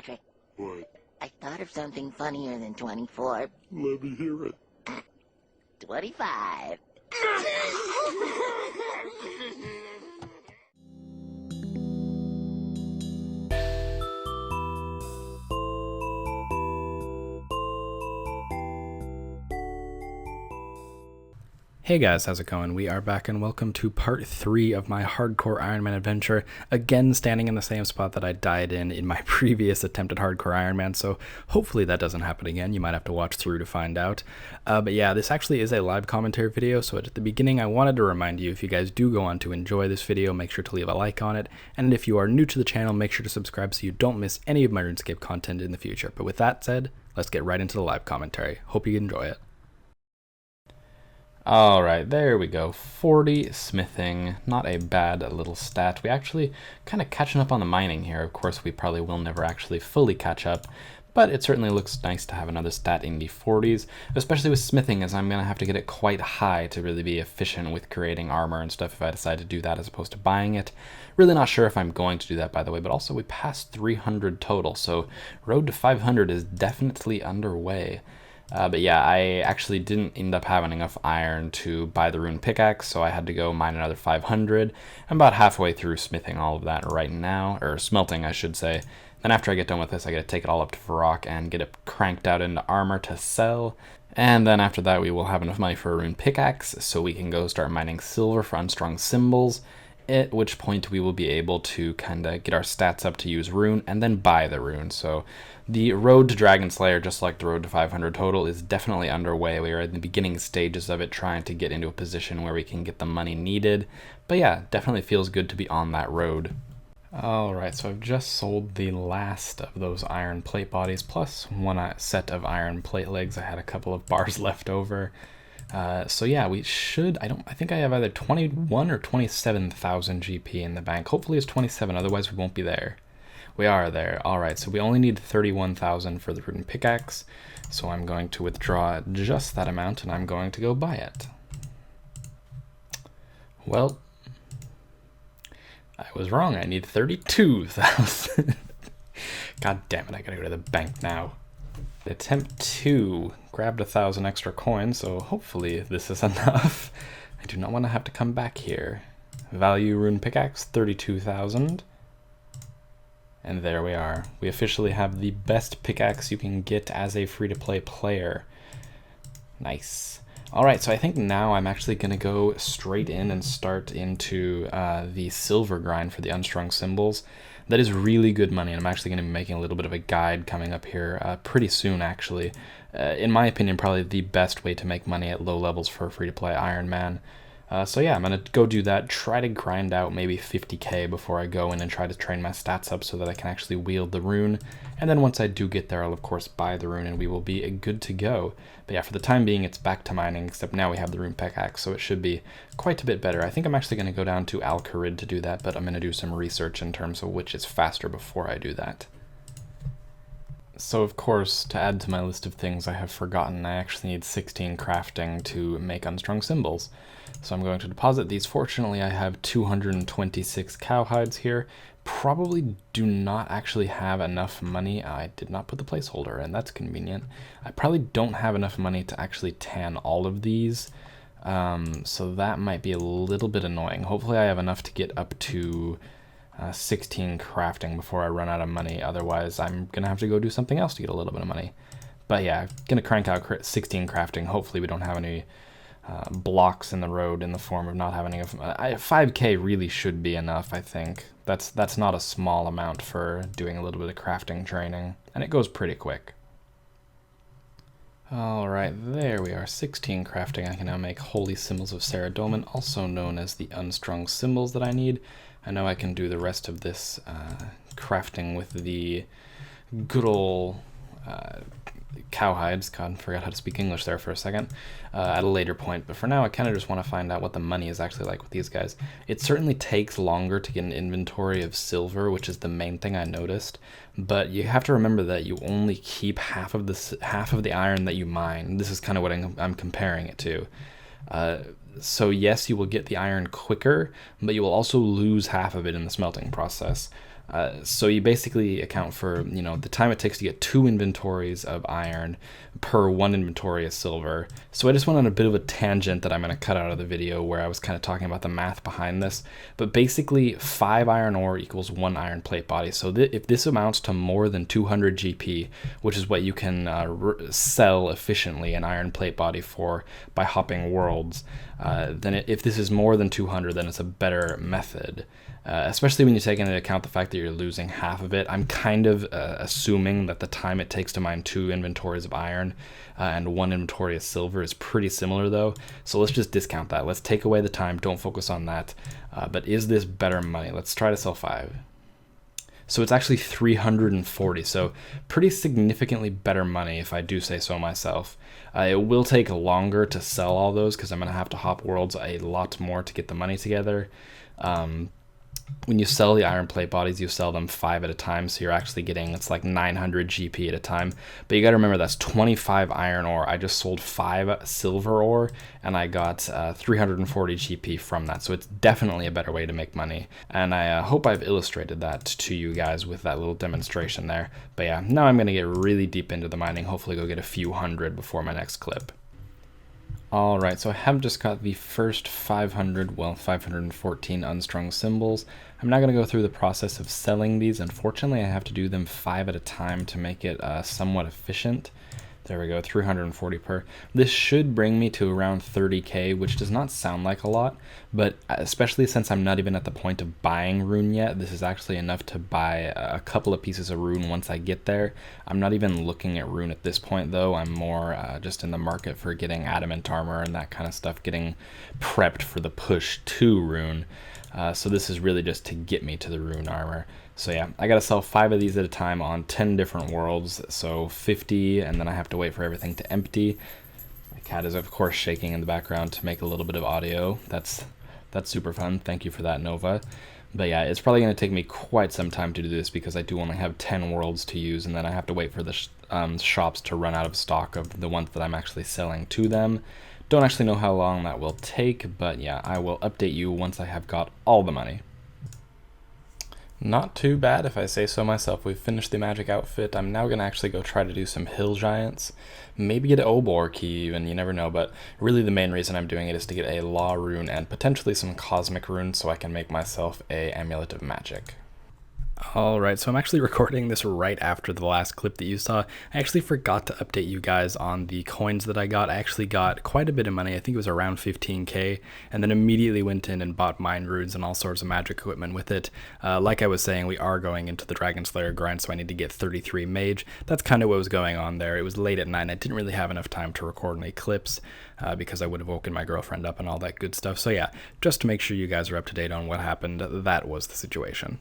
Patrick, What? I thought of something funnier than 24. Let me hear it. 25. Hey guys, how's it going? We are back and welcome to part 3 of my hardcore Ironman adventure, again standing in the same spot that I died in my previous attempt at hardcore Ironman, so hopefully that doesn't happen again. You might have to watch through to find out. But yeah, this actually is a live commentary video, so at the beginning I wanted to remind you, if you guys do go on to enjoy this video, make sure to leave a like on it, and if you are new to the channel, make sure to subscribe so you don't miss any of my RuneScape content in the future. But with that said, let's get right into the live commentary. Hope you enjoy it. Alright, there we go. 40 smithing, not a bad little stat. We actually kind of catching up on the mining here. Of course, we probably will never actually fully catch up, but it certainly looks nice to have another stat in the 40s, especially with smithing, as I'm going to have to get it quite high to really be efficient with creating armor and stuff if I decide to do that as opposed to buying it. Really not sure if I'm going to do that, by the way, but also we passed 300 total, so road to 500 is definitely underway. But yeah, I actually didn't end up having enough iron to buy the rune pickaxe, so I had to go mine another 500. I'm about halfway through smithing all of that right now, or smelting I should say. Then after I get done with this, I gotta take it all up to Varrock and get it cranked out into armor to sell. And then after that we will have enough money for a rune pickaxe, so we can go start mining silver for unstrung symbols, at which point we will be able to kind of get our stats up to use rune and then buy the rune. So the road to Dragon Slayer, just like the road to 500 total, is definitely underway. We are in the beginning stages of it, trying to get into a position where we can get the money needed. But yeah, definitely feels good to be on that road. Alright, so I've just sold the last of those iron plate bodies, plus one set of iron plate legs. I had a couple of bars left over. So yeah, we should, I think I have either 21 or 27,000 GP in the bank. Hopefully it's 27, otherwise we won't be there. We are there. Alright, so we only need 31,000 for the rune pickaxe, so I'm going to withdraw just that amount and I'm going to go buy it. Well, I was wrong. I need 32,000. God damn it, I gotta go to the bank now. Attempt 2 grabbed 1,000 extra coins, so hopefully this is enough. I do not want to have to come back here. Value rune pickaxe, 32,000. And there we are. We officially have the best pickaxe you can get as a free-to-play player. Nice. Alright, so I think now I'm actually going to go straight in and start into the silver grind for the unstrung symbols. That is really good money, and I'm actually going to be making a little bit of a guide coming up here pretty soon, actually. In my opinion, probably the best way to make money at low levels for a free-to-play Ironman. So yeah, I'm going to go do that, try to grind out maybe 50k before I go in and try to train my stats up so that I can actually wield the rune. And then once I do get there, I'll of course buy the rune and we will be good to go. But yeah, for the time being, it's back to mining, except now we have the rune pickaxe, so it should be quite a bit better. I think I'm actually going to go down to Al-Kharid to do that, but I'm going to do some research in terms of which is faster before I do that. So of course, to add to my list of things I have forgotten, I actually need 16 crafting to make unstrung symbols. So I'm going to deposit these. Fortunately, I have 226 cowhides here. Probably do not actually have enough money. I did not put the placeholder in, that's convenient. I probably don't have enough money to actually tan all of these, so that might be a little bit annoying. Hopefully I have enough to get up to 16 crafting before I run out of money, otherwise I'm gonna have to go do something else to get a little bit of money. But yeah, gonna crank out 16 crafting. Hopefully we don't have any blocks in the road in the form of not having enough. 5k really should be enough, I think. That's not a small amount for doing a little bit of crafting training, and it goes pretty quick. Alright, there we are, 16 crafting. I can now make holy symbols of Saradomin, also known as the unstrung symbols that I need. I know I can do the rest of this crafting with the good ol' cowhides. God, I forgot how to speak English there for a second, at a later point, but for now I kind of just want to find out what the money is actually like with these guys. It certainly takes longer to get an inventory of silver, which is the main thing I noticed, but you have to remember that you only keep half of the iron that you mine. This is kind of what I'm comparing it to. So yes, you will get the iron quicker, but you will also lose half of it in the smelting process. So you basically account for, the time it takes to get 2 inventories of iron per 1 inventory of silver. So I just went on a bit of a tangent that I'm going to cut out of the video where I was kind of talking about the math behind this. But basically 5 iron ore equals 1 iron plate body. So if this amounts to more than 200 GP, which is what you can sell efficiently an iron plate body for by hopping worlds, then if this is more than 200, then it's a better method. Especially when you take into account the fact that you're losing half of it. I'm kind of assuming that the time it takes to mine 2 inventories of iron and 1 inventory of silver is pretty similar though. So let's just discount that. Let's take away the time, don't focus on that. But is this better money? Let's try to sell 5. So it's actually 340, so pretty significantly better money if I do say so myself. It will take longer to sell all those because I'm going to have to hop worlds a lot more to get the money together. When you sell the iron plate bodies, you sell them 5 at a time, so you're actually getting, it's like 900 GP at a time. But you got to remember that's 25 iron ore. I just sold 5 silver ore, and I got 340 GP from that. So it's definitely a better way to make money. And I hope I've illustrated that to you guys with that little demonstration there. But yeah, now I'm going to get really deep into the mining, hopefully go get a few hundred before my next clip. Alright, so I have just got the first 514 unstrung symbols. I'm now going to go through the process of selling these. Unfortunately, I have to do them 5 at a time to make it somewhat efficient. There we go, 340 per. This should bring me to around 30k, which does not sound like a lot, but especially since I'm not even at the point of buying rune yet, this is actually enough to buy a couple of pieces of rune once I get there. I'm not even looking at rune at this point though. I'm more just in the market for getting adamant armor and that kind of stuff, getting prepped for the push to rune. So this is really just to get me to the rune armor. So yeah, I gotta sell 5 of these at a time on 10 different worlds, so 50, and then I have to wait for everything to empty. My cat is of course shaking in the background to make a little bit of audio. That's super fun. Thank you for that, Nova. But yeah, it's probably gonna take me quite some time to do this because I do only have 10 worlds to use, and then I have to wait for the shops to run out of stock of the ones that I'm actually selling to them. Don't actually know how long that will take, but yeah, I will update you once I have got all the money. Not too bad if I say so myself. We've finished the magic outfit. I'm now going to actually go try to do some hill giants. Maybe get an Obor key even, you never know, but really the main reason I'm doing it is to get a law rune and potentially some cosmic runes so I can make myself a amulet of magic. Alright, so I'm actually recording this right after the last clip that you saw. I actually forgot to update you guys on the coins that I got. I actually got quite a bit of money. I think it was around 15k, and then immediately went in and bought mine runes and all sorts of magic equipment with it. Like I was saying, we are going into the Dragon Slayer grind, so I need to get 33 mage. That's kind of what was going on there. It was late at night, and I didn't really have enough time to record any clips because I would have woken my girlfriend up and all that good stuff. So yeah, just to make sure you guys are up to date on what happened, that was the situation.